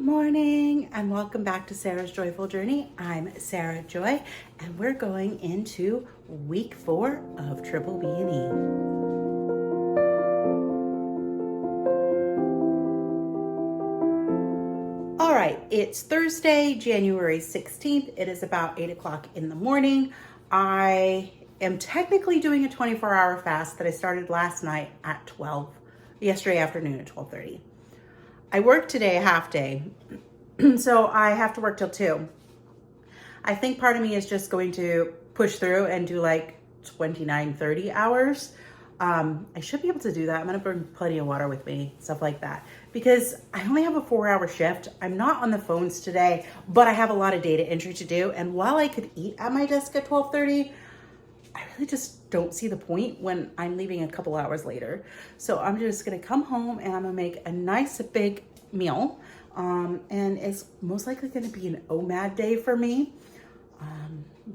morning and welcome back to Sarah's Joyful Journey. I'm Sarah Joy and we're going into week 4 of Triple B&E. All right, it's Thursday, January 16th. It is about 8 o'clock in the morning. I am technically doing a 24-hour fast that I started last night at 12, yesterday afternoon at 12:30. I worked today a half day, so I have to work till 2. I think part of me is just going to push through and do like 29, 30 hours. I should be able to do that. I'm gonna bring plenty of water with me, stuff like that, because I only have a 4-hour shift. I'm not on the phones today, but I have a lot of data entry to do. And while I could eat at my desk at 12:30, I really just don't see the point when I'm leaving a couple hours later. So I'm just gonna come home and I'm gonna make a nice big meal. And it's most likely gonna be an OMAD day for me.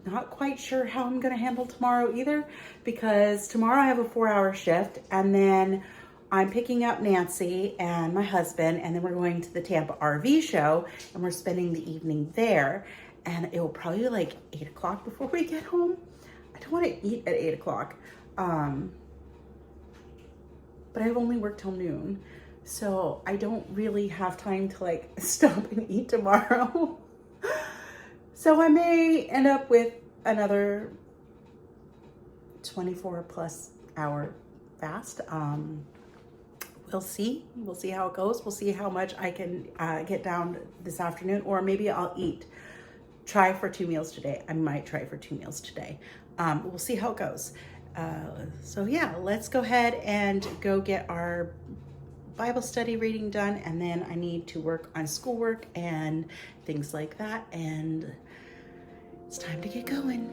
Not quite sure how I'm gonna handle tomorrow either, because tomorrow I have a 4-hour shift and then I'm picking up Nancy and my husband, and then we're going to the Tampa RV show and we're spending the evening there. And it will probably be like 8 o'clock before we get home. I don't want to eat at 8 o'clock, but I've only worked till noon, so I don't really have time to like stop and eat tomorrow. So I may end up with another 24 plus hour fast. We'll see. We'll see how it goes. We'll see how much I can get down this afternoon, or maybe I'll try for 2 meals today. I might try for 2 meals today. We'll see how it goes. So yeah, let's go ahead and go get our Bible study reading done. And then I need to work on schoolwork and things like that. And it's time to get going.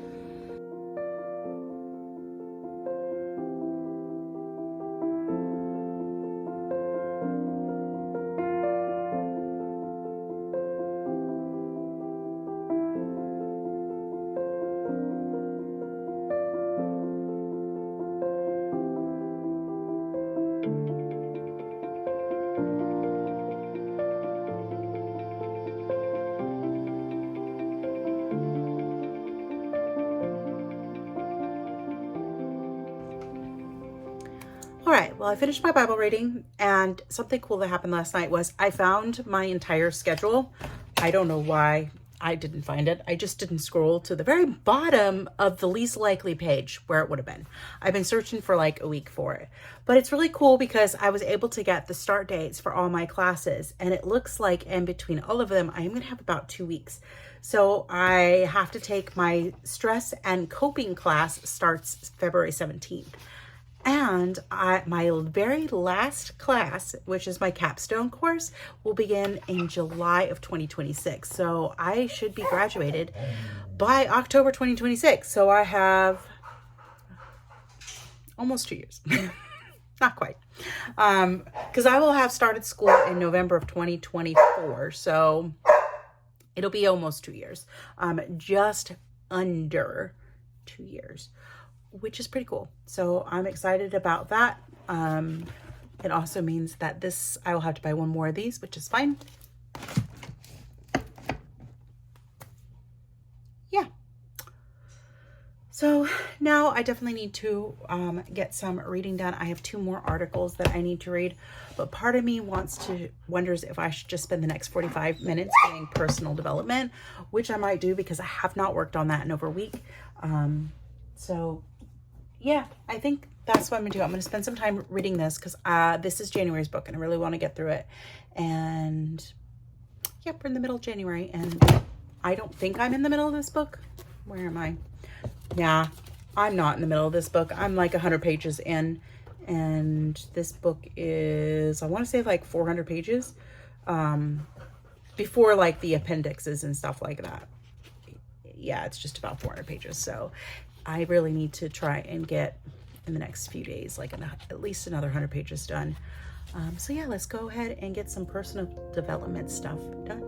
All right, well, I finished my Bible reading, and something cool that happened last night was I found my entire schedule. I don't know why I didn't find it. I just didn't scroll to the very bottom of the least likely page where it would have been. I've been searching for like a week for it, but it's really cool because I was able to get the start dates for all my classes, and it looks like in between all of them, I'm gonna have about 2 weeks. So I have to take my stress and coping class starts February 17th. And my very last class, which is my capstone course, will begin in July of 2026. So I should be graduated by October 2026. So I have almost 2 years. Not quite. Because I will have started school in November of 2024. So it'll be almost 2 years. Just under 2 years, which is pretty cool. So I'm excited about that. It also means that I will have to buy one more of these, which is fine. Yeah. So now I definitely need to get some reading done. I have 2 more articles that I need to read, but part of me wonders if I should just spend the next 45 minutes doing personal development, which I might do because I have not worked on that in over a week. So yeah, I think that's what I'm gonna do. I'm gonna spend some time reading this because this is January's book and I really want to get through it. And yeah, we're in the middle of January and I don't think I'm in the middle of this book. Where am I? Yeah, I'm not in the middle of this book. I'm like 100 pages in, and this book is, I want to say like 400 pages before like the appendixes and stuff like that. Yeah, it's just about 400 pages. So I really need to try and get in the next few days, like at least another 100 pages done. So yeah, let's go ahead and get some personal development stuff done.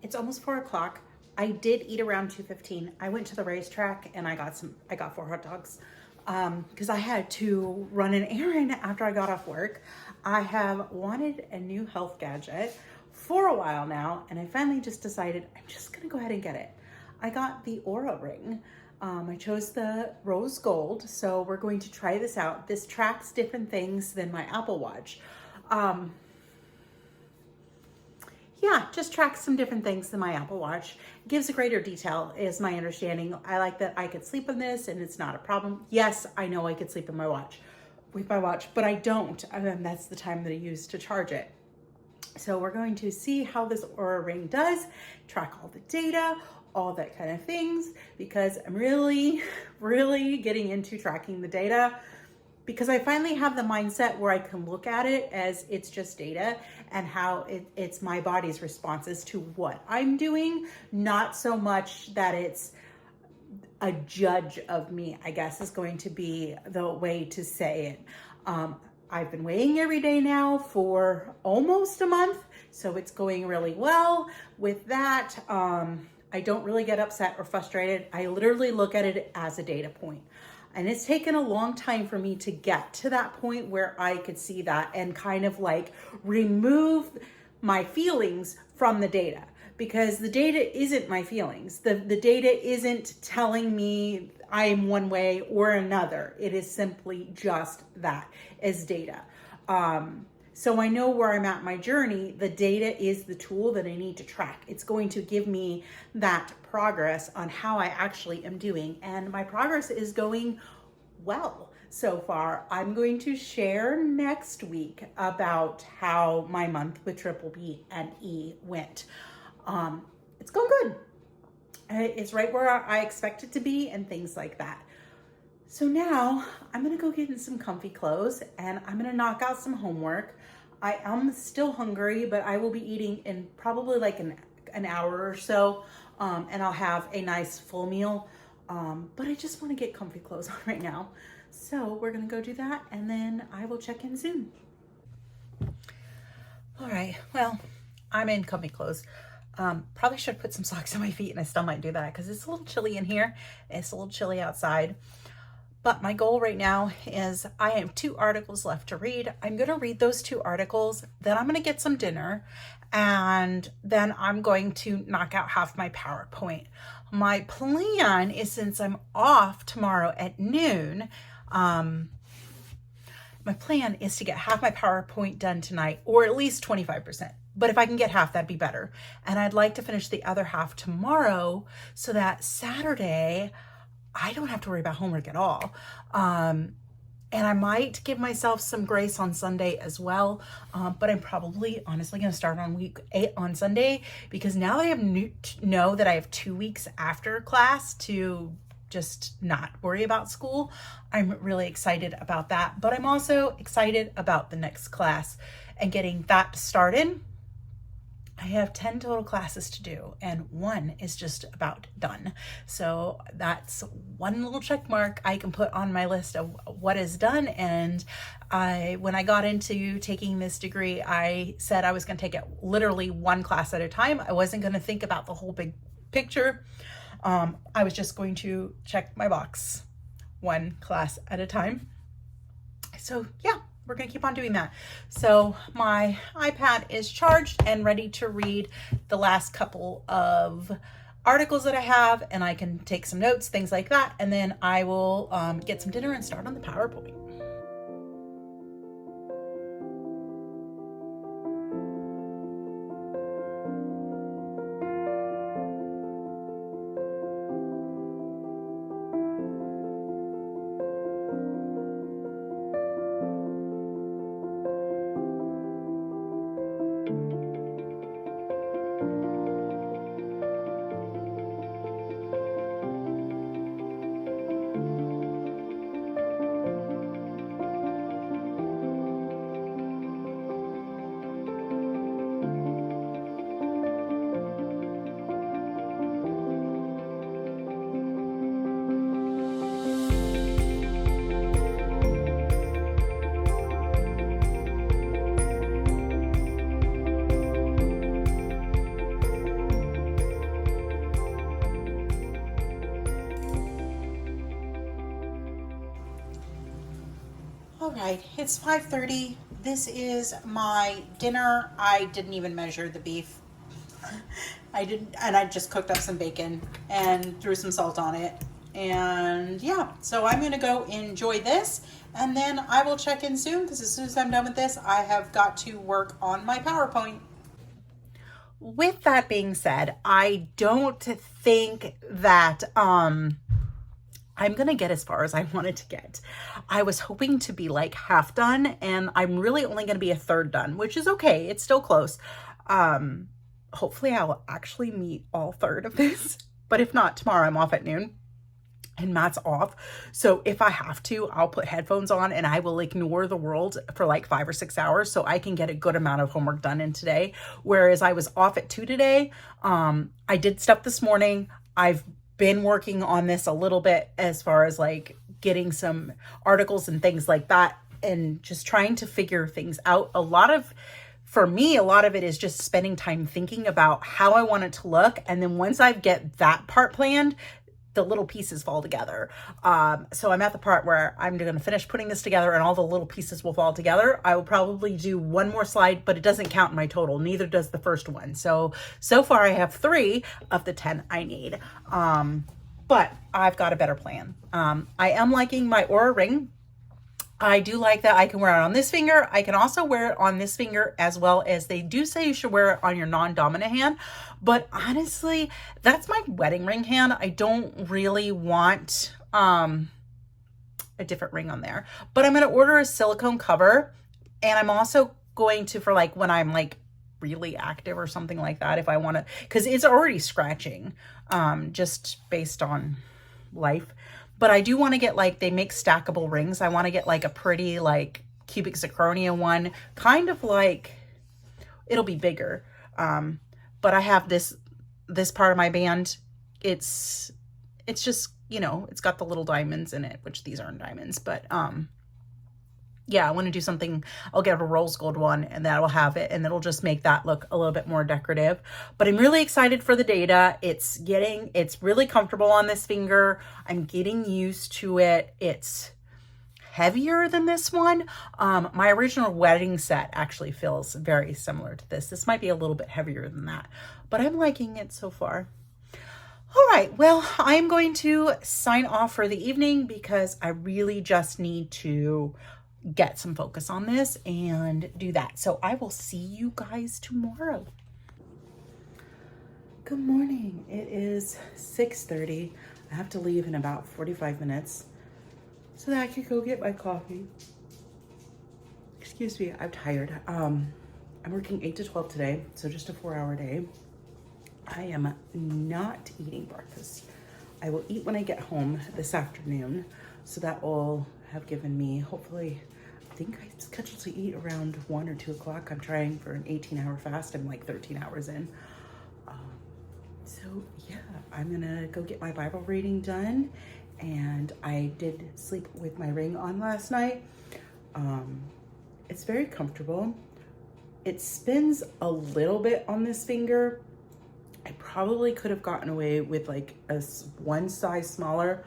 It's almost 4 o'clock. I did eat around 2:15. I went to the racetrack and I got 4 hot dogs because I had to run an errand after I got off work. I have wanted a new health gadget for a while now, and I finally just decided I'm just gonna go ahead and get it. I got the Aura ring. I chose the rose gold, so we're going to try this out. This tracks different things than my Apple Watch. Yeah, just tracks some different things than my Apple Watch. Gives a greater detail, is my understanding. I like that I could sleep on this and it's not a problem. Yes, I know I could sleep on my watch, with my watch, but I don't. That's the time that I use to charge it. So we're going to see how this Aura ring does, track all the data, all that kind of things, because I'm really, really getting into tracking the data, because I finally have the mindset where I can look at it as it's just data and how it's my body's responses to what I'm doing, not so much that it's a judge of me, I guess is going to be the way to say it. I've been weighing every day now for almost a month, so it's going really well. With that, I don't really get upset or frustrated. I literally look at it as a data point. And it's taken a long time for me to get to that point where I could see that and kind of like remove my feelings from the data, because the data isn't my feelings. The data isn't telling me I'm one way or another. It is simply just that as data. So I know where I'm at in my journey. The data is the tool that I need to track. It's going to give me that progress on how I actually am doing. And my progress is going well so far. I'm going to share next week about how my month with Triple B and E went. It's going good. It's right where I expect it to be and things like that. So now I'm gonna go get in some comfy clothes and I'm gonna knock out some homework. I am still hungry, but I will be eating in probably like an hour or so, and I'll have a nice full meal. But I just wanna get comfy clothes on right now. So we're gonna go do that and then I will check in soon. All right, well, I'm in comfy clothes. Probably should put some socks on my feet, and I still might do that because it's a little chilly in here. It's a little chilly outside. But my goal right now is I have 2 articles left to read. I'm going to read those 2 articles, then I'm going to get some dinner, and then I'm going to knock out half my PowerPoint. My plan is, since I'm off tomorrow at noon, my plan is to get half my PowerPoint done tonight, or at least 25%. But if I can get half, that'd be better. And I'd like to finish the other half tomorrow so that Saturday, I don't have to worry about homework at all. And I might give myself some grace on Sunday as well. But I'm probably honestly going to start on week 8 on Sunday, because now that I know that I have 2 weeks after class to just not worry about school, I'm really excited about that. But I'm also excited about the next class and getting that started. I have 10 total classes to do, and 1 is just about done. So that's 1 little check mark I can put on my list of what is done. And when I got into taking this degree, I said I was going to take it literally 1 class at a time. I wasn't going to think about the whole big picture. I was just going to check my box 1 class at a time. So yeah, we're going to keep on doing that. So my iPad is charged and ready to read the last couple of articles that I have, and I can take some notes, things like that. And then I will get some dinner and start on the PowerPoint. right, it's 5:30. This is my dinner. I didn't even measure the beef. I didn't, and I just cooked up some bacon and threw some salt on it. And yeah, so I'm gonna go enjoy this, and then I will check in soon because as soon as I'm done with this, I have got to work on my PowerPoint. With that being said, I don't think that I'm gonna get as far as I wanted to get. I was hoping to be like half done, and I'm really only gonna be a third done, which is okay. It's still close. Hopefully I will actually meet all third of this, but if not, tomorrow I'm off at noon and Matt's off. So if I have to, I'll put headphones on and I will ignore the world for like 5 or 6 hours so I can get a good amount of homework done in today. Whereas I was off at 2 today. I did stuff this morning. I've been working on this a little bit as far as like getting some articles and things like that and just trying to figure things out. For me, a lot of it is just spending time thinking about how I want it to look. And then once I get that part planned, the little pieces fall together. So I'm at the part where I'm going to finish putting this together and all the little pieces will fall together. I will probably do one more slide, but it doesn't count in my total. Neither does the first one. So far I have 3 of the 10 I need. But I've got a better plan. I am liking my Aura ring. I do like that I can wear it on this finger. I can also wear it on this finger as well as they do say you should wear it on your non-dominant hand. But honestly, that's my wedding ring hand. I don't really want a different ring on there. But I'm going to order a silicone cover. And I'm also going to, for like when I'm like really active or something like that, if I want to, because it's already scratching just based on life. But I do want to get like, they make stackable rings. I want to get like a pretty like cubic zirconia one, kind of like, it'll be bigger. But I have this part of my band. It's just, you know, it's got the little diamonds in it, which these aren't diamonds, but yeah, I want to do something. I'll get a rose gold one and that'll have it and it'll just make that look a little bit more decorative. But I'm really excited for the data. It's really comfortable on this finger. I'm getting used to it. It's heavier than this one. My original wedding set actually feels very similar to this. This might be a little bit heavier than that, but I'm liking it so far. All right, well, I'm going to sign off for the evening because I really just need to get some focus on this and do that. So I will see you guys tomorrow. Good morning. It is 6:30. I have to leave in about 45 minutes so that I can go get my coffee. Excuse me, I'm tired. I'm working 8 to 12 today, so just a 4-hour day. I am not eating breakfast. I will eat when I get home this afternoon. So that will have given me, hopefully, I think I'm scheduled to eat around 1 or 2 o'clock. I'm trying for an 18-hour fast. I'm like 13 hours in. So yeah, I'm gonna go get my Bible reading done. And I did sleep with my ring on last night. It's very comfortable. It spins a little bit on this finger. I probably could have gotten away with like one size smaller,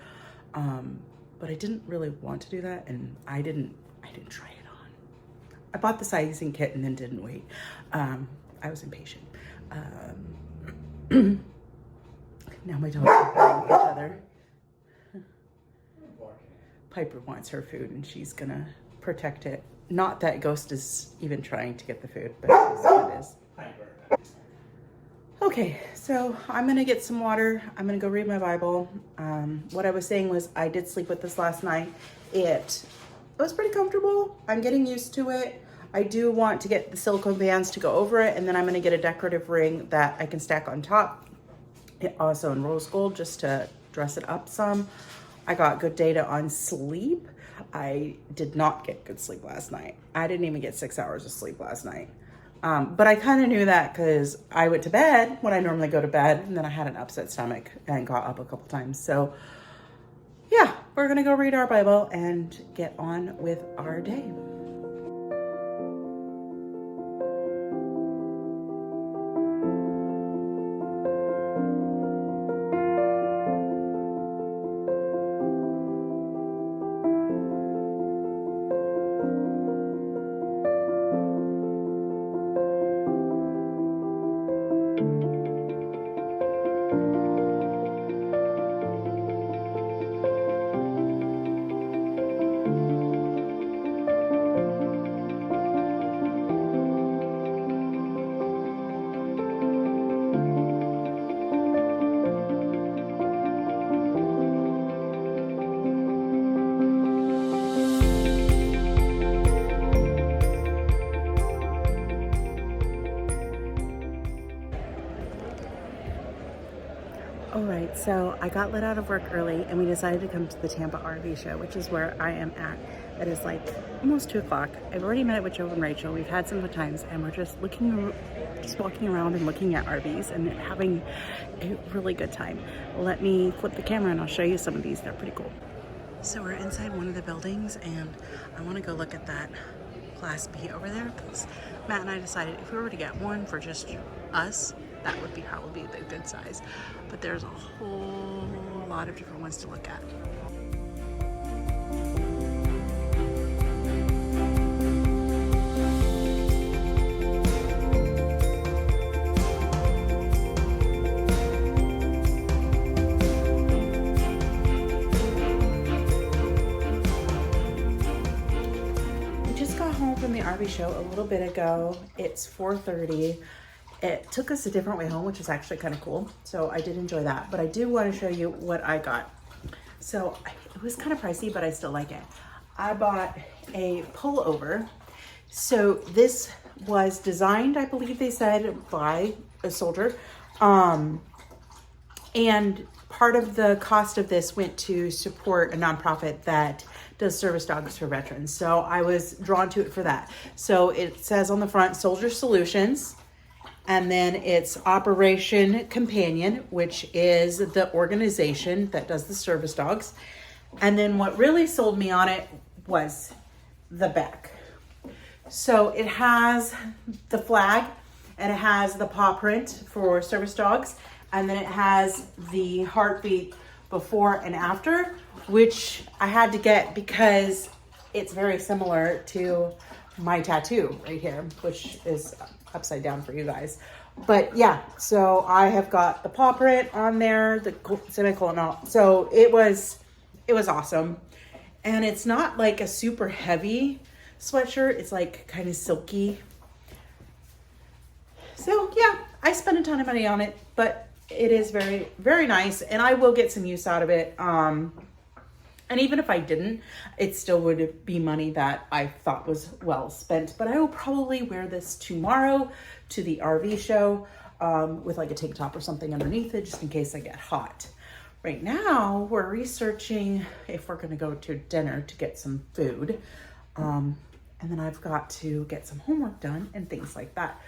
but I didn't really want to do that, and I didn't try it on. I bought the sizing kit and then didn't wait. I was impatient. Now my dogs are playing with each other. Piper wants her food and she's gonna protect it. Not that Ghost is even trying to get the food, but it is. Okay, so I'm gonna get some water. I'm gonna go read my Bible. What I was saying was I did sleep with this last night. It was pretty comfortable. I'm getting used to it. I do want to get the silicone bands to go over it, and then I'm gonna get a decorative ring that I can stack on top. It also in rose gold just to dress it up some. I got good data on sleep. I did not get good sleep last night. I didn't even get 6 hours of sleep last night. But I kind of knew that because I went to bed when I normally go to bed, and then I had an upset stomach and got up a couple times. So yeah, we're gonna go read our Bible and get on with our day. All right, so I got let out of work early and we decided to come to the Tampa RV show, which is where I am at. It is like almost 2 o'clock. I've already met with Joe and Rachel. We've had some good times and we're just walking around and looking at RVs and having a really good time. Let me flip the camera and I'll show you some of these. They're pretty cool. So we're inside one of the buildings and I want to go look at that Class B over there because Matt and I decided if we were to get one for just us, that would be probably the good size. But there's a whole lot of different ones to look at. We just got home from the RV show a little bit ago. It's 4:30. It took us a different way home, which is actually kind of cool. So I did enjoy that, but I do want to show you what I got. So it was kind of pricey, but I still like it. I bought a pullover. So this was designed, I believe they said, by a soldier. And part of the cost of this went to support a nonprofit that does service dogs for veterans. So I was drawn to it for that. So it says on the front, Soldier Solutions. And then it's Operation Companion, which is the organization that does the service dogs. And then what really sold me on it was the back. So it has the flag and it has the paw print for service dogs. And then it has the heartbeat before and after, which I had to get because it's very similar to my tattoo right here, which is upside down for you guys. But yeah, so I have got the paw print on there, the semicolon out. So it was awesome. And it's not like a super heavy sweatshirt. It's like kind of silky. So yeah, I spent a ton of money on it, but it is very, very nice. And I will get some use out of it. And even if I didn't, it still would be money that I thought was well spent. But I will probably wear this tomorrow to the RV show with like a tank top or something underneath it, just in case I get hot. Right now, we're researching if we're gonna go to dinner to get some food. And then I've got to get some homework done and things like that.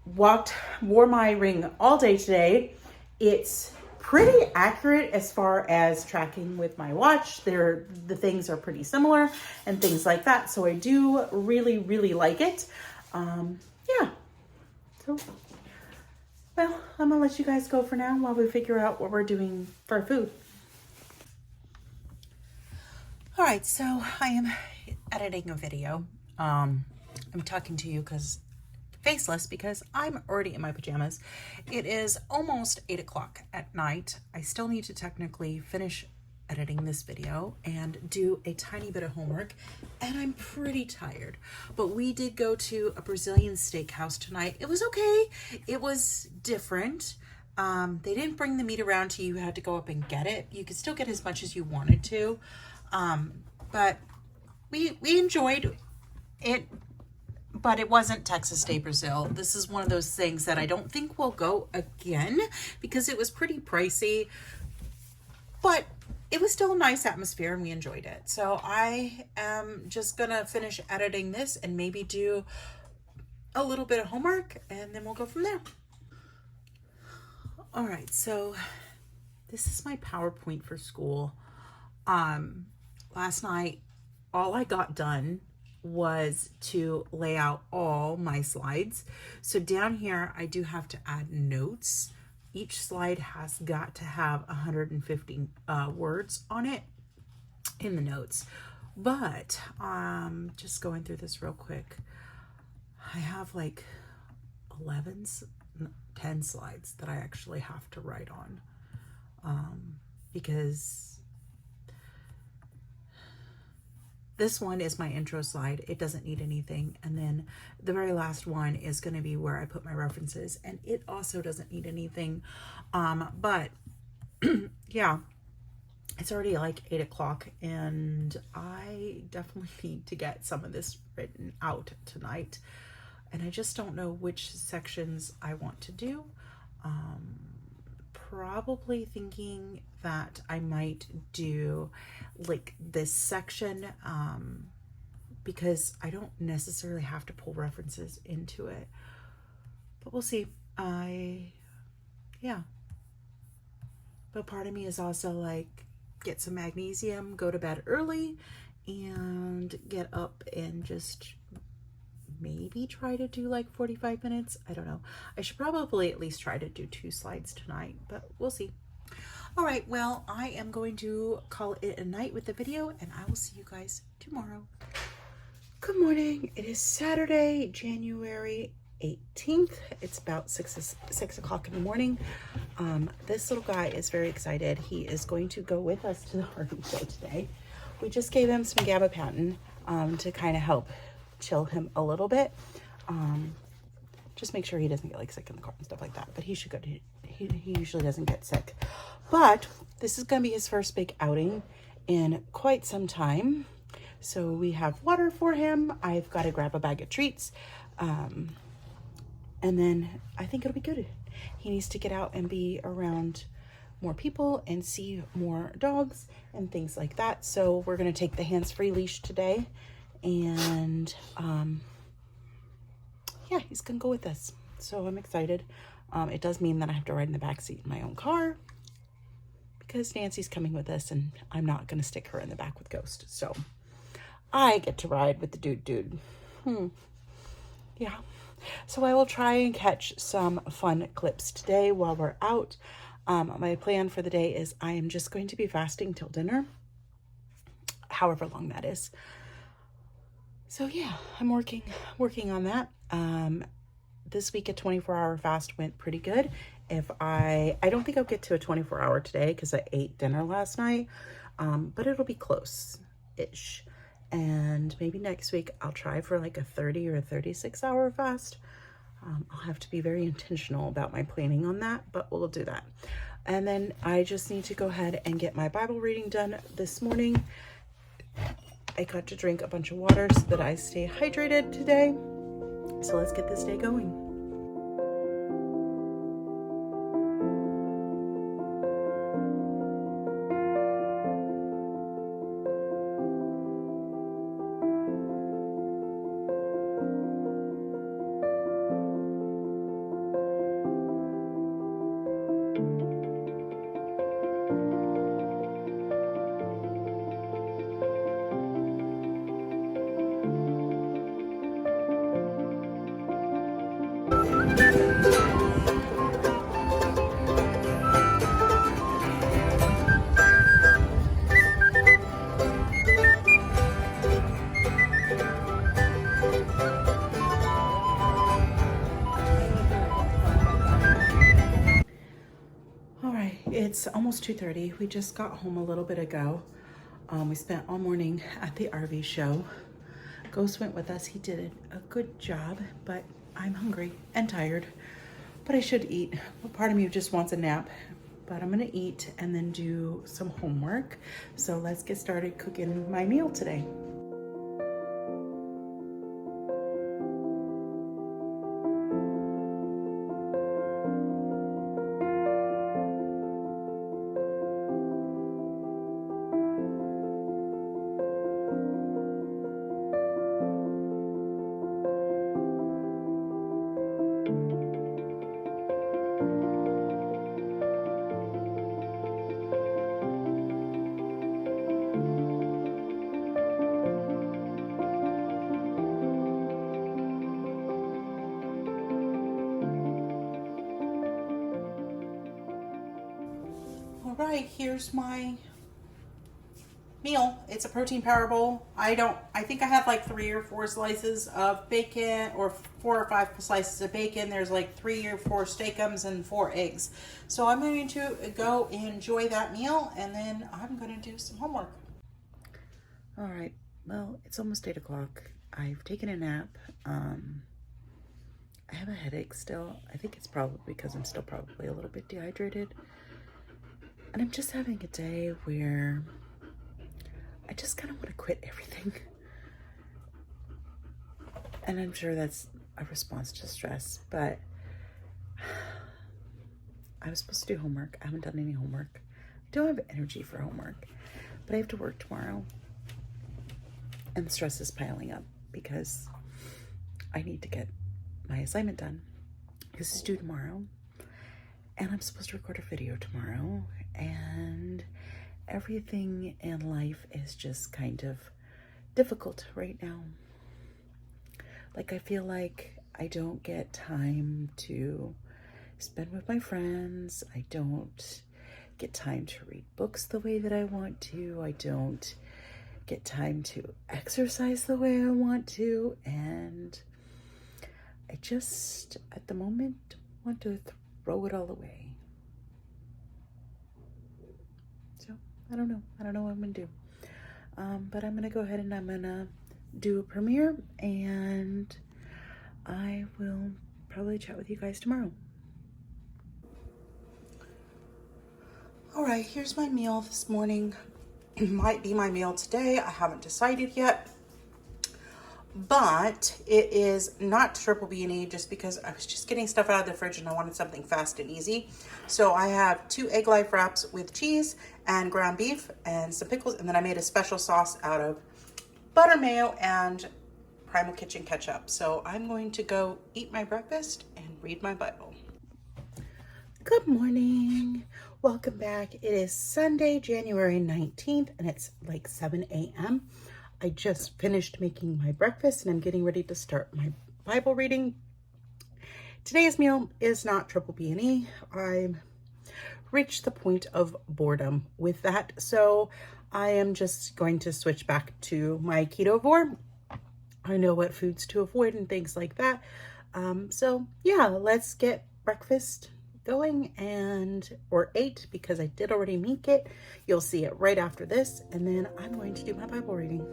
Wore my ring all day today. It's pretty accurate as far as tracking with my watch. The things are pretty similar and things like that. So I do really, really like it. Yeah. So, well, I'm gonna let you guys go for now while we figure out what we're doing for food. All right, so I am editing a video. I'm talking to you faceless because I'm already in my pajamas. It is almost 8 o'clock at night. I still need to technically finish editing this video and do a tiny bit of homework, and I'm pretty tired. But we did go to a Brazilian steakhouse tonight. It was okay. It was different. They didn't bring the meat around to you. You had to go up and get it. You could still get as much as you wanted to. But we enjoyed it. But it wasn't Texas Day Brazil. This is one of those things that I don't think we'll go again because it was pretty pricey, but it was still a nice atmosphere and we enjoyed it. So I am just gonna finish editing this and maybe do a little bit of homework and then we'll go from there. All right, so this is my PowerPoint for school. Last night, all I got done was to lay out all my slides. So down here, I do have to add notes. Each slide has got to have 150 words on it in the notes. But just going through this real quick, I have like 10 slides that I actually have to write on because this one is my intro slide. It doesn't need anything. And then the very last one is going to be where I put my references. And it also doesn't need anything. But yeah, it's already like 8 o'clock and I definitely need to get some of this written out tonight. And I just don't know which sections I want to do. probably thinking that I might do like this section because I don't necessarily have to pull references into it, but we'll see. Yeah. But part of me is also like, get some magnesium, go to bed early, and get up and just maybe try to do like 45 minutes. I don't know. I should probably at least try to do 2 slides tonight, but we'll see. All right, well, I am going to call it a night with the video, and I will see you guys tomorrow. Good morning. It is Saturday, January 18th. It's about 6 o'clock in the morning. This little guy is very excited. He is going to go with us to the Harvey show today. We just gave him some gabapentin to kind of help chill him a little bit. Just make sure he doesn't get like sick in the car and stuff like that, but he should go to, he usually doesn't get sick. But this is going to be his first big outing in quite some time. So we have water for him. I've got to grab a bag of treats. And then I think it'll be good. He needs to get out and be around more people and see more dogs and things like that. So we're going to take the hands-free leash today. And yeah, he's going to go with us. So I'm excited. It does mean that I have to ride in the back seat in my own car because Nancy's coming with us and I'm not going to stick her in the back with Ghost. So I get to ride with the dude. Yeah. So I will try and catch some fun clips today while we're out. My plan for the day is I am just going to be fasting till dinner, however long that is. So yeah, I'm working on that. This week a 24-hour fast went pretty good. If I don't think I'll get to a 24-hour today because I ate dinner last night, but it'll be close-ish. And maybe next week I'll try for like a 30 or a 36-hour fast. I'll have to be very intentional about my planning on that, but we'll do that. And then I just need to go ahead and get my Bible reading done this morning. I got to drink a bunch of water so that I stay hydrated today. So let's get this day going. It's almost 2:30. We just got home a little bit ago. We spent all morning at the RV show. Ghost went with us. He did a good job, but I'm hungry and tired. But I should eat. Part of me just wants a nap, but I'm gonna eat and then do some homework. So let's get started cooking my meal today. All right, here's my meal. It's a protein power bowl. I think I have like 3 or 4 slices of bacon, or 4 or 5 slices of bacon. There's like 3 or 4 steakums and 4 eggs. So I'm going to go enjoy that meal and then I'm going to do some homework. All right, well, it's almost 8 o'clock. I've taken a nap. I have a headache still. I think it's probably because I'm still probably a little bit dehydrated. And I'm just having a day where I just kind of want to quit everything. And I'm sure that's a response to stress, but I was supposed to do homework. I haven't done any homework. I don't have energy for homework, but I have to work tomorrow. And the stress is piling up because I need to get my assignment done. This is due tomorrow. And I'm supposed to record a video tomorrow. And everything in life is just kind of difficult right now. Like, I feel like I don't get time to spend with my friends. I don't get time to read books the way that I want to. I don't get time to exercise the way I want to. And I just, at the moment, want to throw it all away. So, I don't know. I don't know what I'm going to do. But I'm going to go ahead and I'm going to do a premiere, and I will probably chat with you guys tomorrow. All right, here's my meal this morning. It might be my meal today. I haven't decided yet, but it is not triple B&E just because I was just getting stuff out of the fridge and I wanted something fast and easy. So I have 2 egg life wraps with cheese and ground beef and some pickles, and then I made a special sauce out of butter, mayo, and Primal Kitchen ketchup. So I'm going to go eat my breakfast and read my Bible. Good morning. Welcome back. It is Sunday, January 19th, and it's like 7 a.m. I just finished making my breakfast and I'm getting ready to start my Bible reading. Today's meal is not triple B&E. I've reached the point of boredom with that. So I am just going to switch back to my ketovore. I know what foods to avoid and things like that. So yeah, let's get breakfast going, or 8, because I did already make it. You'll see it right after this, and then I'm going to do my Bible reading.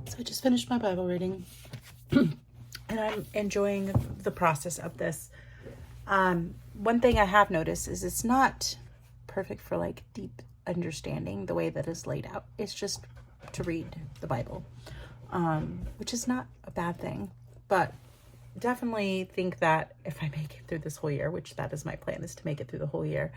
So I just finished my Bible reading and I'm enjoying the process of this. One thing I have noticed is it's not perfect for like deep understanding the way that is laid out. It's just to read the Bible, which is not a bad thing, but definitely think that if I make it through this whole year, which that is my plan, is to make it through the whole year,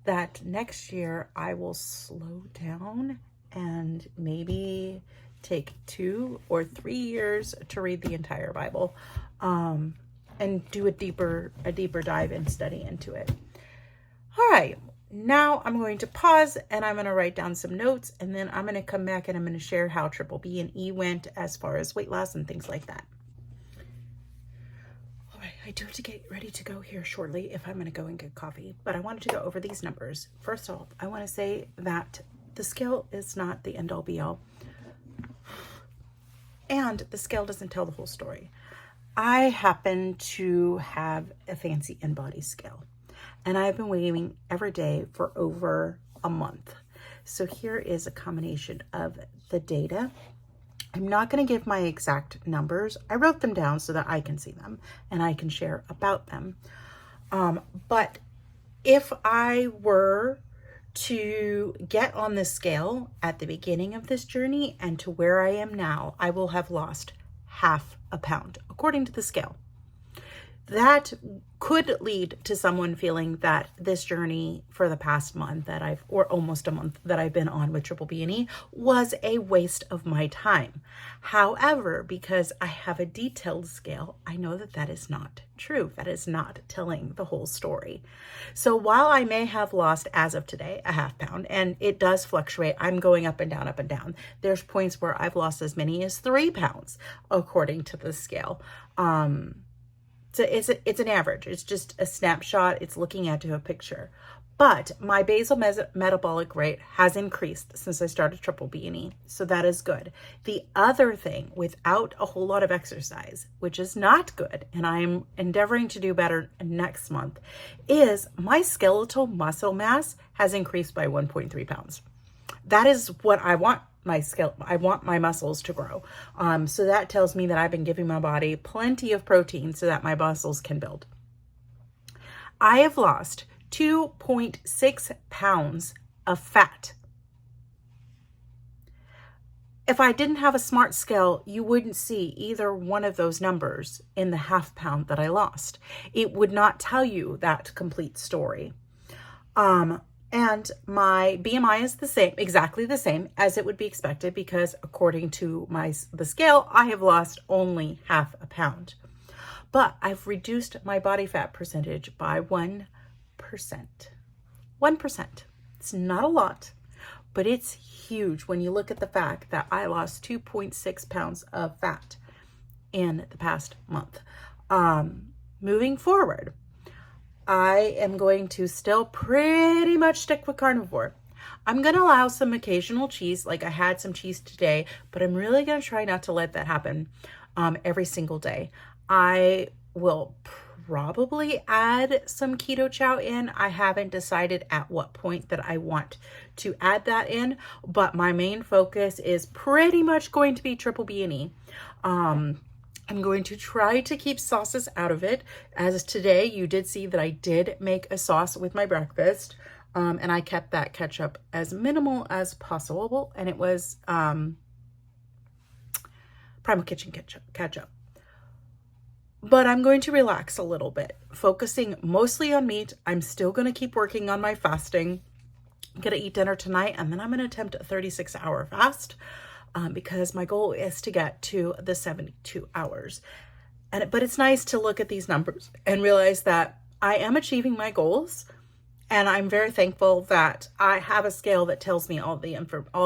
that next year I will slow down and maybe take 2 or 3 years to read the entire Bible, and do a deeper dive and study into it. All right, now I'm going to pause and I'm going to write down some notes, and then I'm going to come back and I'm going to share how triple B&E went as far as weight loss and things like that. All right, I do have to get ready to go here shortly if I'm going to go and get coffee, but I wanted to go over these numbers. First off, I want to say that the scale is not the end all be all. And the scale doesn't tell the whole story. I happen to have a fancy InBody scale, and I've been weighing every day for over a month. So here is a combination of the data. I'm not going to give my exact numbers. I wrote them down so that I can see them and I can share about them. But if I were to get on the scale at the beginning of this journey and to where I am now, I will have lost half a pound, according to the scale. That could lead to someone feeling that this journey for the past month or almost a month that I've been on with triple B&E was a waste of my time. However, because I have a detailed scale, I know that that is not true. That is not telling the whole story. So while I may have lost, as of today, a half pound, and it does fluctuate, I'm going up and down, up and down. There's points where I've lost as many as 3 pounds, according to the scale. So it's an average. It's just a snapshot. It's looking at a picture. But my basal metabolic rate has increased since I started triple B&E. So that is good. The other thing, without a whole lot of exercise, which is not good, and I'm endeavoring to do better next month, is my skeletal muscle mass has increased by 1.3 pounds. That is what I want. I want my muscles to grow. So that tells me that I've been giving my body plenty of protein so that my muscles can build. I have lost 2.6 pounds of fat. If I didn't have a smart scale, you wouldn't see either one of those numbers in the half pound that I lost. It would not tell you that complete story. And my BMI is the same, exactly the same as it would be expected, because according to the scale, I have lost only half a pound. But I've reduced my body fat percentage by 1%. 1%. It's not a lot, but it's huge when you look at the fact that I lost 2.6 pounds of fat in the past month. Moving forward, I am going to still pretty much stick with carnivore. I'm going to allow some occasional cheese, like I had some cheese today, but I'm really going to try not to let that happen every single day. I will probably add some keto chow in. I haven't decided at what point that I want to add that in, but my main focus is pretty much going to be triple B&E. I'm going to try to keep sauces out of it. As today, you did see that I did make a sauce with my breakfast, and I kept that ketchup as minimal as possible, and it was Primal Kitchen ketchup. But I'm going to relax a little bit, focusing mostly on meat. I'm still going to keep working on my fasting. I'm going to eat dinner tonight, and then I'm going to attempt a 36-hour fast. Because my goal is to get to the 72 hours. But it's nice to look at these numbers and realize that I am achieving my goals. And I'm very thankful that I have a scale that tells me all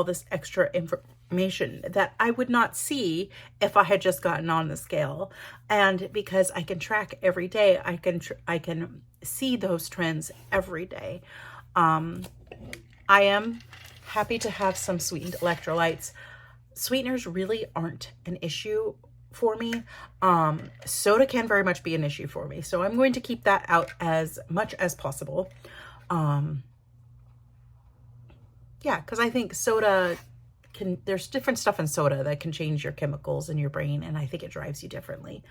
this extra information that I would not see if I had just gotten on the scale. And because I can track every day, I can see those trends every day. I am happy to have some sweetened electrolytes. Sweeteners really aren't an issue for me. Soda can very much be an issue for me. So I'm going to keep that out as much as possible. Yeah, because I think soda there's different stuff in soda that can change your chemicals in your brain, and I think it drives you differently.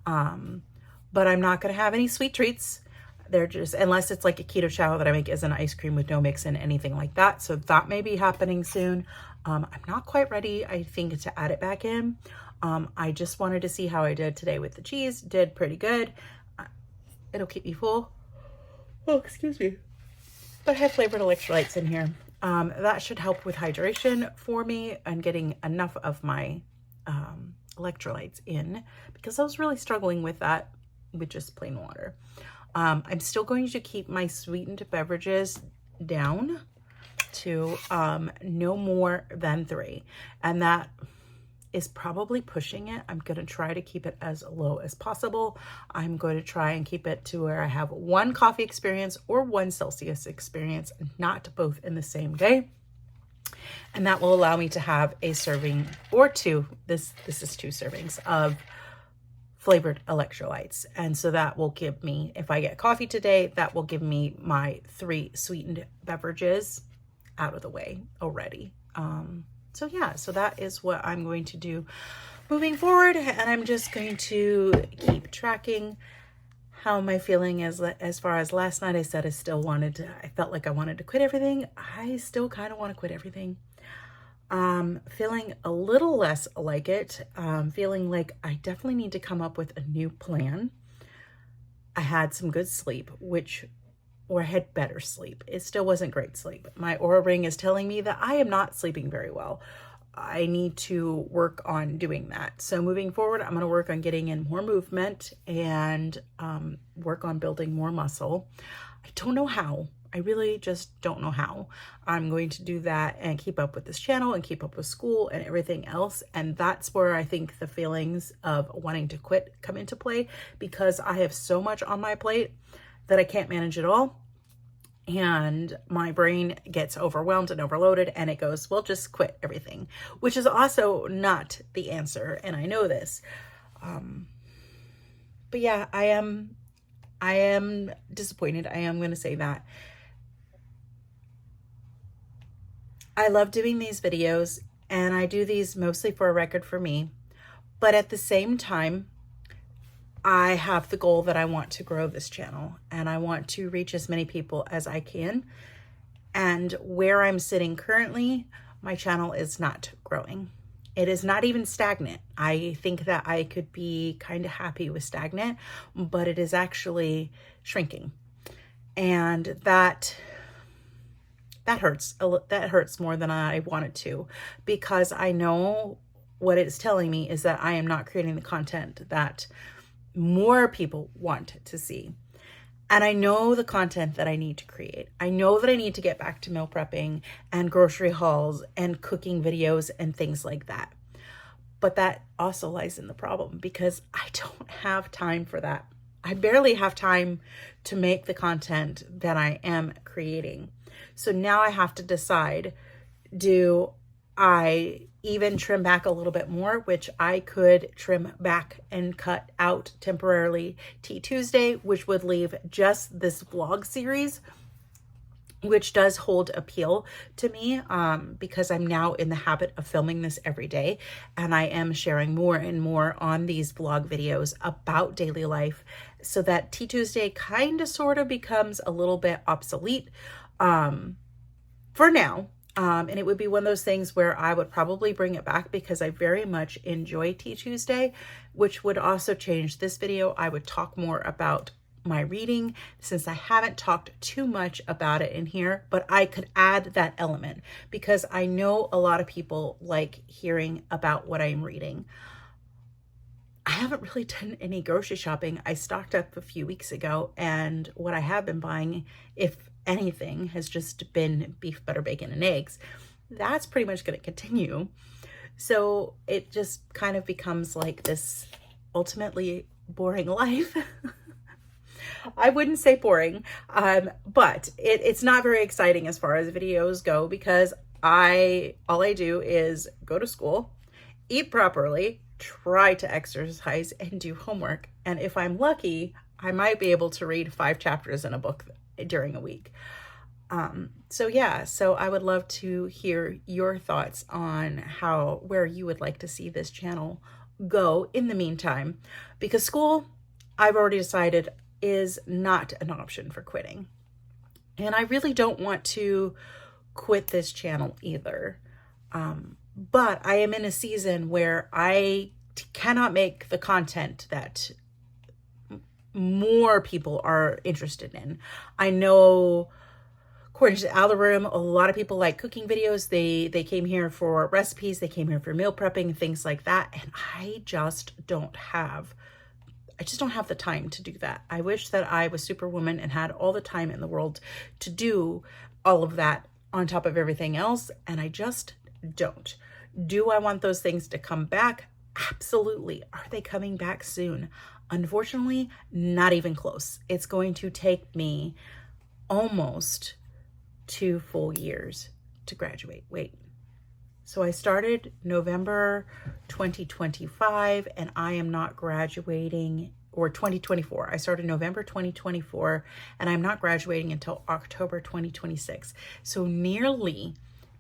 But I'm not going to have any sweet treats. They're just, unless it's like a keto chow that I make as an ice cream with no mix and anything like that. So that may be happening soon. I'm not quite ready, I think, to add it back in. I just wanted to see how I did today with the cheese. Did pretty good. It'll keep me full. Oh, excuse me. But I have flavored electrolytes in here. That should help with hydration for me and getting enough of my electrolytes in, because I was really struggling with that with just plain water. I'm still going to keep my sweetened beverages down to no more than 3, and that is probably pushing it. I'm going to try to keep it as low as possible. I'm going to try and keep it to where I have 1 coffee experience or 1 Celsius experience, not both in the same day. And that will allow me to have a serving or 2. This is 2 servings of flavored electrolytes. And so that will give me, if I get coffee today, that will give me my 3 sweetened beverages out of the way already. So yeah, so that is what I'm going to do moving forward. And I'm just going to keep tracking how am I feeling. As far as last night, I said I felt like I wanted to quit everything. I still kind of want to quit everything. Feeling a little less like it, feeling like I definitely need to come up with a new plan. I had some good sleep, or I had better sleep. It still wasn't great sleep. My Oura Ring is telling me that I am not sleeping very well. I need to work on doing that. So moving forward, I'm going to work on getting in more movement and work on building more muscle. I don't know how. I really just don't know how. I'm going to do that and keep up with this channel and keep up with school and everything else. And that's where I think the feelings of wanting to quit come into play, because I have so much on my plate that I can't manage it all. and my brain gets overwhelmed and overloaded and it goes, well, just quit everything, which is also not the answer. And I know this. But yeah, I am disappointed. I am going to say that. I love doing these videos, and I do these mostly for a record for me. But at the same time, I have the goal that I want to grow this channel and I want to reach as many people as I can. And where I'm sitting currently, my channel is not growing. It is not even stagnant. I think that I could be kind of happy with stagnant, but it is actually shrinking. And that hurts. That hurts more than I wanted to, because I know what it's telling me is that I am not creating the content that more people want to see. And I know the content that I need to create. I know that I need to get back to meal prepping and grocery hauls and cooking videos and things like that. But that also lies in the problem, because I don't have time for that. I barely have time to make the content that I am creating. So now I have to decide, do I even trim back a little bit more, which I could trim back and cut out temporarily Tea Tuesday, which would leave just this vlog series, which does hold appeal to me, because I'm now in the habit of filming this every day, and I am sharing more and more on these vlog videos about daily life, so that Tea Tuesday kind of sort of becomes a little bit obsolete for now. And it would be one of those things where I would probably bring it back, because I very much enjoy Tea Tuesday, which would also change this video. I would talk more about my reading, since I haven't talked too much about it in here, but I could add that element because I know a lot of people like hearing about what I'm reading. I haven't really done any grocery shopping. I stocked up a few weeks ago, and what I have been buying, if anything, has just been beef, butter, bacon, and eggs. That's pretty much going to continue. So it just kind of becomes like this ultimately boring life. I wouldn't say boring, but it's not very exciting as far as videos go, because all I do is go to school, eat properly, try to exercise, and do homework. And if I'm lucky, I might be able to read 5 chapters in a book during a week. So yeah, so I would love to hear your thoughts on where you would like to see this channel go in the meantime, because school, I've already decided, is not an option for quitting. And I really don't want to quit this channel either. But I am in a season where I cannot make the content that more people are interested in. I know, according to the algorithm, a lot of people like cooking videos. They came here for recipes, they came here for meal prepping, things like that. And I just don't have the time to do that. I wish that I was Superwoman and had all the time in the world to do all of that on top of everything else, and I just don't. Do I want those things to come back? Absolutely. Are they coming back soon? Unfortunately, not even close. It's going to take me almost 2 full years to graduate. Wait. So I started November 2025, and I am not graduating, or 2024. I started November 2024, and I'm not graduating until October 2026. So nearly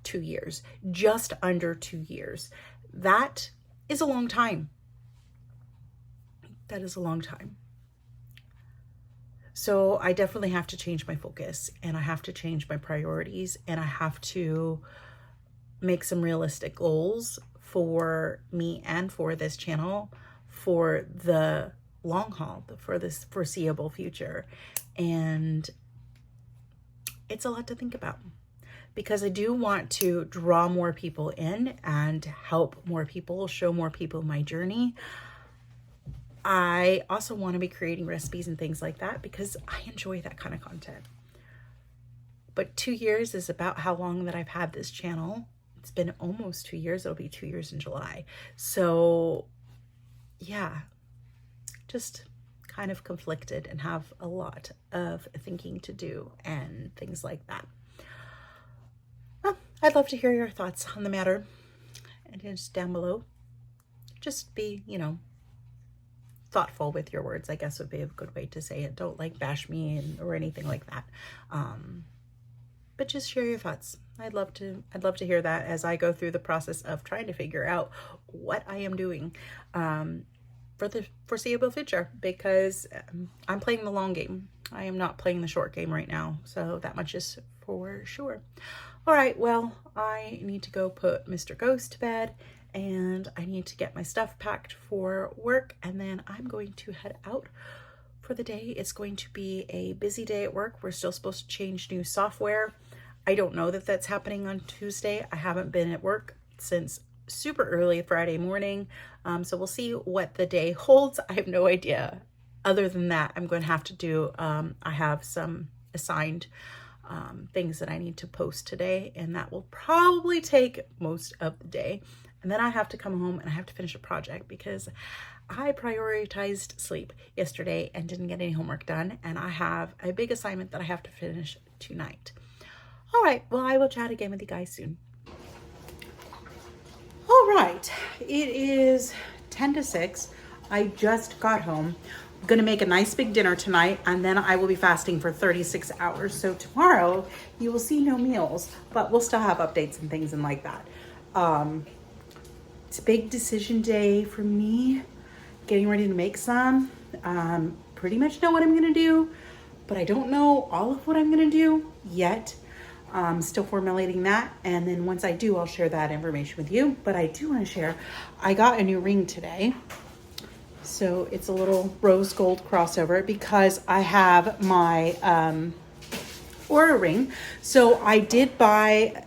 2 years, just under 2 years. That is a long time. That is a long time. So I definitely have to change my focus, and I have to change my priorities, and I have to make some realistic goals for me and for this channel for the long haul, for this foreseeable future. And it's a lot to think about, because I do want to draw more people in and help more people, show more people my journey. I also want to be creating recipes and things like that, because I enjoy that kind of content. But 2 years is about how long that I've had this channel. It's been almost 2 years. It'll be 2 years in July. So yeah, just kind of conflicted and have a lot of thinking to do and things like that. Well, I'd love to hear your thoughts on the matter, and just down below. Just be, thoughtful with your words, I guess would be a good way to say it. Don't like bash me or anything like that. But just share your thoughts. I'd love to hear that as I go through the process of trying to figure out what I am doing for the foreseeable future, because I'm playing the long game. I am not playing the short game right now. So that much is for sure. All right, well, I need to go put Mr. Ghost to bed, and I need to get my stuff packed for work, and then I'm going to head out for the day. It's going to be a busy day at work. We're still supposed to change new software. I don't know that that's happening on Tuesday. I haven't been at work since super early Friday morning. So we'll see what the day holds. I have no idea. Other than that, I'm going to have to do, I have some assigned things that I need to post today, and that will probably take most of the day. And then I have to come home and I have to finish a project because I prioritized sleep yesterday and didn't get any homework done. And I have a big assignment that I have to finish tonight. All right, well, I will chat again with you guys soon. All right, it is 10 to 6. I just got home. I'm gonna make a nice big dinner tonight, and then I will be fasting for 36 hours. So tomorrow you will see no meals, but we'll still have updates and things and like that. It's a big decision day for me, getting ready to make some. Pretty much know what I'm gonna do, but I don't know all of what I'm gonna do yet. Still formulating that, and then once I do, I'll share that information with you. But I do want to share, I got a new ring today. So it's a little rose gold crossover because I have my Aura ring. So I did buy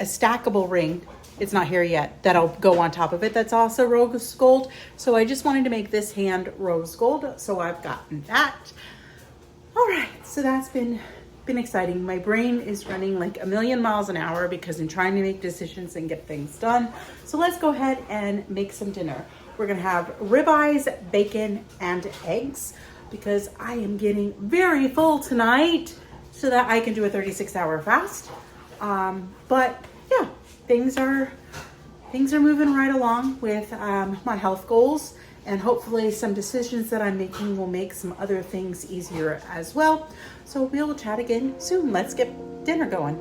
a stackable ring. It's not here yet. That'll go on top of it. That's also rose gold. So I just wanted to make this hand rose gold. So I've gotten that. All right. So that's been exciting. My brain is running like a million miles an hour because I'm trying to make decisions and get things done. So let's go ahead and make some dinner. We're gonna have ribeyes, bacon, and eggs because I am getting very full tonight so that I can do a 36-hour fast. But yeah, things are moving right along with my health goals, and hopefully some decisions that I'm making will make some other things easier as well. So we'll chat again soon. Let's get dinner going.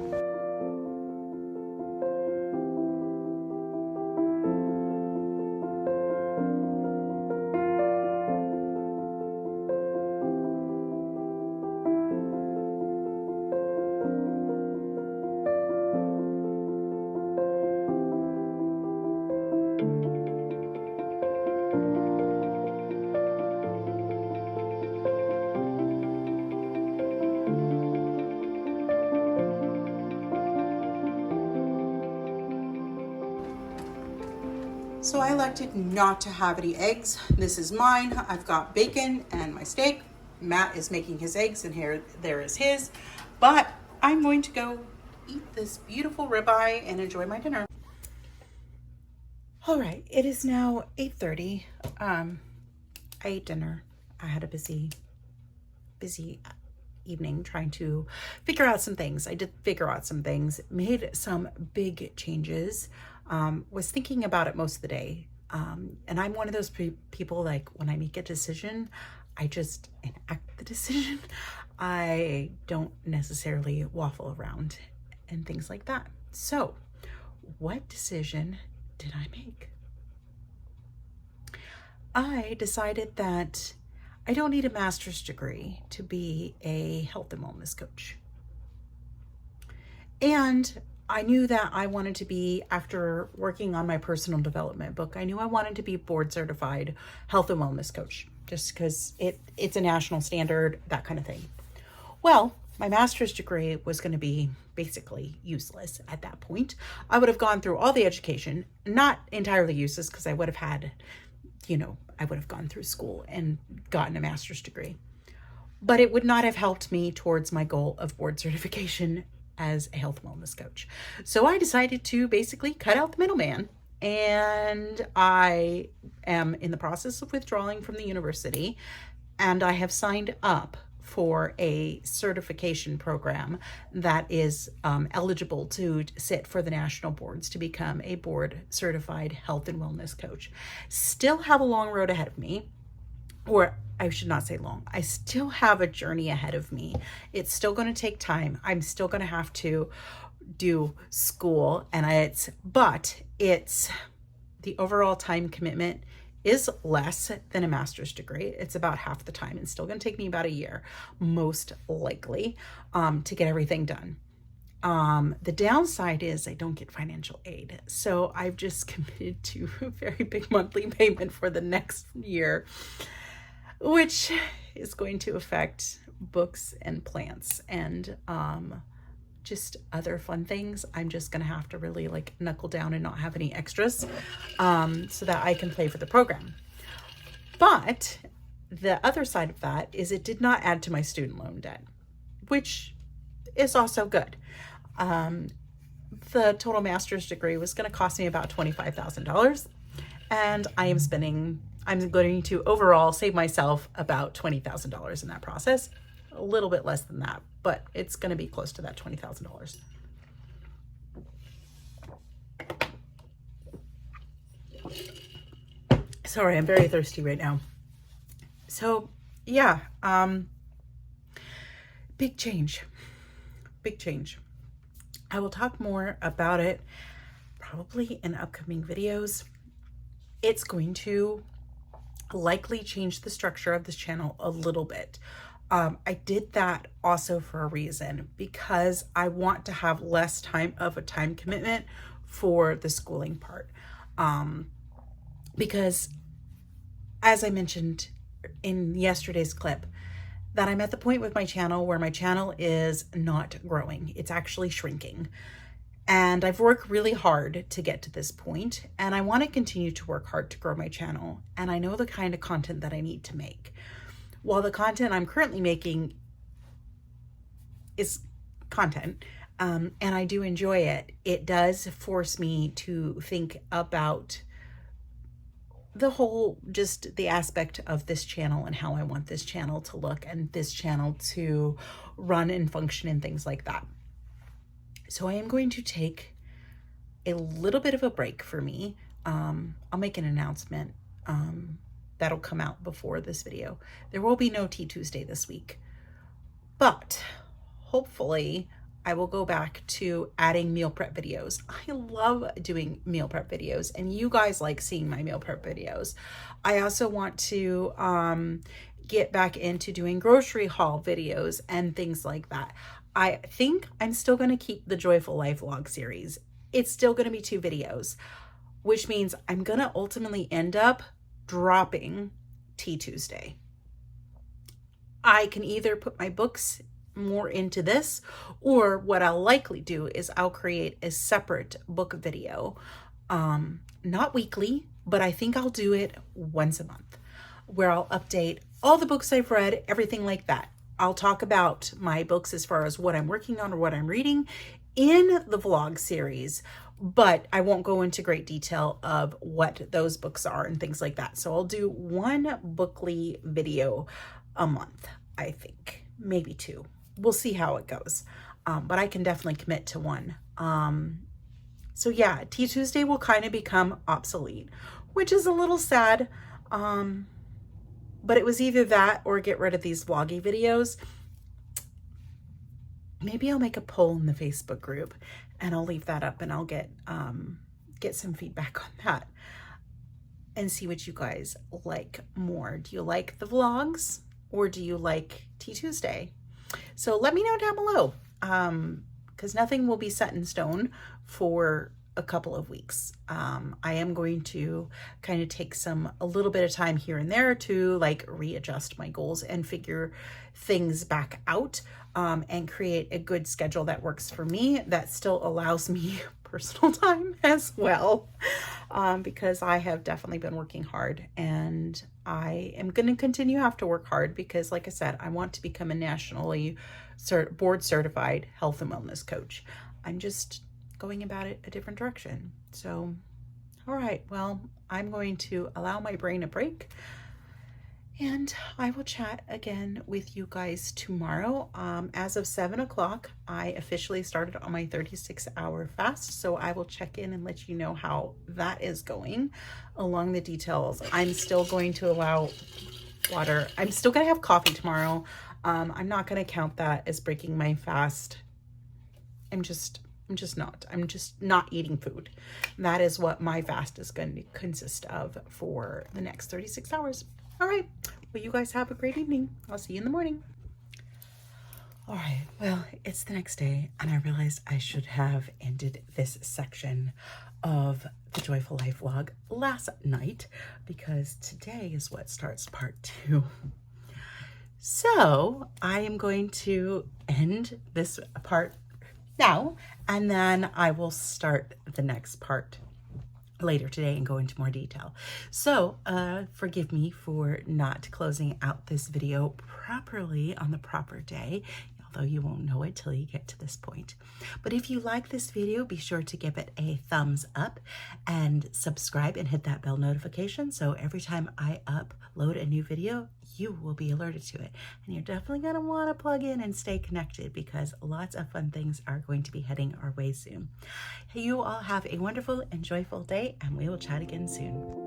So I elected not to have any eggs. This is mine. I've got bacon and my steak. Matt is making his eggs, and there is his. But I'm going to go eat this beautiful ribeye and enjoy my dinner. All right, it is now 8:30. I ate dinner. I had a busy evening trying to figure out some things. I did figure out some things, made some big changes. Was thinking about it most of the day. And I'm one of those people, like when I make a decision, I just enact the decision. I don't necessarily waffle around and things like that. So what decision did I make? I decided that I don't need a master's degree to be a health and wellness coach. And I knew that I wanted to be, after working on my personal development book, I knew I wanted to be board certified health and wellness coach, just because it's a national standard, that kind of thing. Well, my master's degree was going to be basically useless at that point. I would have gone through all the education, not entirely useless because I would have had, I would have gone through school and gotten a master's degree. But it would not have helped me towards my goal of board certification as a health and wellness coach. So I decided to basically cut out the middleman, and I am in the process of withdrawing from the university, and I have signed up for a certification program that is eligible to sit for the national boards to become a board certified health and wellness coach. Still have a long road ahead of me, or I should not say long. I still have a journey ahead of me. It's still going to take time. I'm still going to have to do school, and but the overall time commitment is less than a master's degree. It's about half the time. It's still going to take me about a year, most likely, to get everything done. The downside is I don't get financial aid. So I've just committed to a very big monthly payment for the next year, which is going to affect books and plants and just other fun things. I'm just going to have to really like knuckle down and not have any extras so that I can pay for the program. But the other side of that is it did not add to my student loan debt, which is also good. The total master's degree was going to cost me about $25,000, and I'm going to overall save myself about $20,000 in that process. A little bit less than that, but it's going to be close to that $20,000. Sorry, I'm very thirsty right now. So yeah, big change. I will talk more about it probably in upcoming videos. It's going to likely change the structure of this channel a little bit. I did that also for a reason, because I want to have less time of a time commitment for the schooling part. Because as I mentioned in yesterday's clip, that I'm at the point with my channel where my channel is not growing. It's actually shrinking. And I've worked really hard to get to this point, and I want to continue to work hard to grow my channel. And I know the kind of content that I need to make. While the content I'm currently making is content, and I do enjoy it, it does force me to think about just the aspect of this channel and how I want this channel to look and this channel to run and function and things like that. So I am going to take a little bit of a break for me. I'll make an announcement that'll come out before this video. There will be no Tea Tuesday this week, but hopefully I will go back to adding meal prep videos. I love doing meal prep videos, and you guys like seeing my meal prep videos. I also want to get back into doing grocery haul videos and things like that. I think I'm still going to keep the Joyful Life vlog series. It's still going to be 2 videos, which means I'm going to ultimately end up dropping Tea Tuesday. I can either put my books more into this, or what I'll likely do is I'll create a separate book video, not weekly, but I think I'll do it once a month, where I'll update all the books I've read, everything like that. I'll talk about my books as far as what I'm working on or what I'm reading in the vlog series, but I won't go into great detail of what those books are and things like that. So I'll do 1 bookly video a month, I think, maybe 2. We'll see how it goes. But I can definitely commit to 1. So yeah, Tea Tuesday will kind of become obsolete, which is a little sad. But it was either that or get rid of these vloggy videos. Maybe I'll make a poll in the Facebook group, and I'll leave that up, and I'll get some feedback on that and see what you guys like more. Do you like the vlogs, or do you like Tea Tuesday? So let me know down below, because nothing will be set in stone for a couple of weeks. I am going to kind of take a little bit of time here and there to like readjust my goals and figure things back out, and create a good schedule that works for me, that still allows me personal time as well, because I have definitely been working hard, and I am going to continue to have to work hard because, like I said, I want to become a nationally board certified health and wellness coach. I'm just going about it a different direction. So, all right, well, I'm going to allow my brain a break And I will chat again with you guys tomorrow. As of 7 o'clock, I officially started on my 36-hour fast. So I will check in and let you know how that is going along the details. I'm still going to allow water. I'm still going to have coffee tomorrow. I'm not going to count that as breaking my fast. I'm just not eating food. That is what my fast is going to consist of for the next 36 hours. All right. Well, you guys have a great evening. I'll see you in the morning. All right. Well, it's the next day, and I realized I should have ended this section of the Joyful Life vlog last night, because today is what starts part 2. So I am going to end this part now, and then I will start the next part later today and go into more detail. So forgive me for not closing out this video properly on the proper day, although you won't know it till you get to this point. But if you like this video, be sure to give it a thumbs up and subscribe and hit that bell notification, so every time I upload a new video, you will be alerted to it. And you're definitely going to want to plug in and stay connected, because lots of fun things are going to be heading our way soon. You all have a wonderful and joyful day, and we will chat again soon.